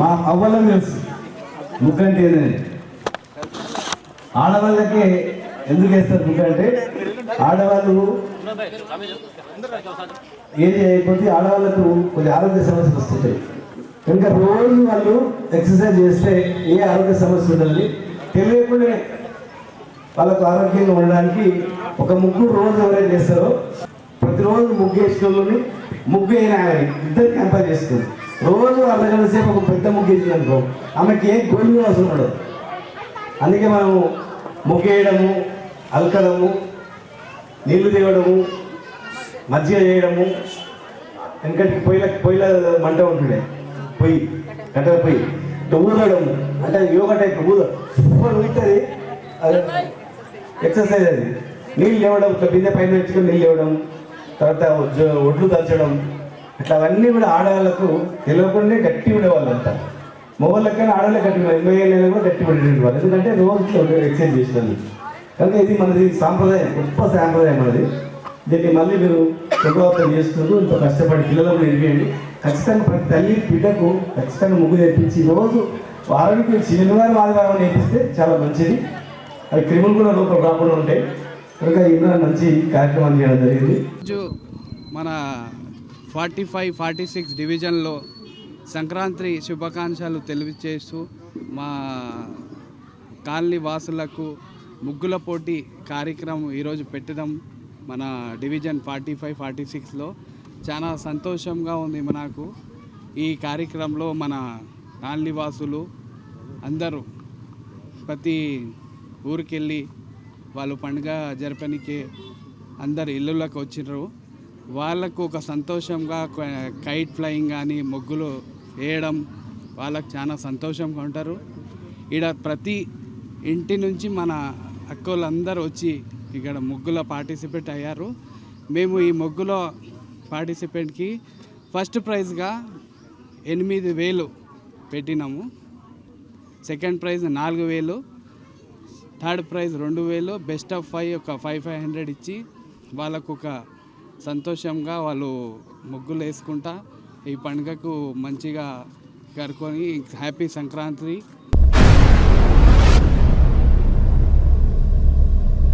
మా అవ్వలం తెలుసు ముగ్గంటే ఏదని. ఆడవాళ్ళకే ఎందుకు వేస్తారు ముగ్గు అంటే ఆడవాళ్ళు ఏది అయిపోతే ఆడవాళ్ళకు కొన్ని ఆరోగ్య సమస్యలు వస్తుంటాయి కనుక రోజు వాళ్ళు ఎక్సర్సైజ్ చేస్తే ఏ ఆరోగ్య సమస్య ఉంటుంది తెలియకుండా వాళ్ళకు ఆరోగ్యంగా ఉండడానికి ఒక ముగ్గు రోజు ఎవరైతే చేస్తారో ప్రతిరోజు ముగ్గు వేసిన వాళ్ళని ముగ్గు అయినా ఇద్దరు కంపేర్ చేస్తుంది. రోజు అర్ధగంట సేపు ఒక పెద్ద ముగ్గు వేసింది అనుకో ఆమెకి ఏ గొల్లు అవసరం ఉండదు. అందుకే మనము ముగ్గు వేయడము, అలకడము, నీళ్లు తేవడము, మజ్జిగ చేయడము, వెనకటికి పొయ్యిల మంట ఉంటుండే పొయ్యి కట్టెల పొయ్యి ఊదడము అంటే యోగా టైప్ ఊదుతుంది ఎక్సర్సైజ్. అది నీళ్ళు లేవడం ఇట్లా బిందె పైన పెంచుకొని నీళ్ళు లేవడం, తర్వాత ఒడ్లు దంచడం, ఇట్లా అవన్నీ కూడా ఆడవాళ్ళకు తెలియకుండా గట్టి ఉండేవాళ్ళు అంతా. మొగళ్ళకైనా ఆడవాళ్ళే గట్టి 80 ఏళ్ళైనా కూడా గట్టి పడేటువంటి వాళ్ళు, ఎందుకంటే రోజు ఎక్సర్సైజ్ చేసినాను. కనుక ఇది మనది సాంప్రదాయం, గొప్ప సాంప్రదాయం మనది. దీన్ని మళ్ళీ మీరు పునరావృతం చేస్తున్నారు. ఇంత కష్టపడి పిల్లలకు నేర్పియండి. ఖచ్చితంగా ప్రతి తల్లి బిడ్డకు ఖచ్చితంగా ముగ్గు నేర్పించి రోజు వారానికి శనివారం ఆదివారం నేర్పిస్తే చాలా మంచిది. అది క్రిములు కూడా లోపల రాకుండా ఉంటాయి. కనుక ఇలా మంచి కార్యక్రమం చేయడం జరిగింది. మన 45-46 డివిజన్లో సంక్రాంతి శుభాకాంక్షలు తెలియజేస్తూ మా కాలనీ వాసులకు ముగ్గుల పోటీ కార్యక్రమం ఈరోజు పెట్టడం మన డివిజన్ 45-46లో చాలా సంతోషంగా ఉంది. మనకు ఈ కార్యక్రమంలో మన కాలనీ వాసులు అందరూ ప్రతి ఊరికెళ్ళి వాళ్ళు పండుగ జరపడానికి అందరు ఇళ్ళకి వచ్చినారు. వాళ్ళకు ఒక సంతోషంగా కైట్ ఫ్లయింగ్ కానీ ముగ్గులు వేయడం వాళ్ళకు చాలా సంతోషంగా ఉంటారు. ఇక్కడ ప్రతి ఇంటి నుంచి మన అక్కోళ్ళందరూ వచ్చి ఇక్కడ ముగ్గులో పార్టిసిపేట్ అయ్యారు. మేము ఈ ముగ్గులో పార్టిసిపేట్కి ఫస్ట్ ప్రైజ్గా 8,000 పెట్టినాము, second prize 4,000, third prize 2,000, best of 5 ఒక 500 ఇచ్చి వాళ్ళకు ఒక సంతోషంగా వాళ్ళు ముగ్గులు వేసుకుంటా ఈ పండుగకు మంచిగా జరుపుకొని హ్యాపీ సంక్రాంతి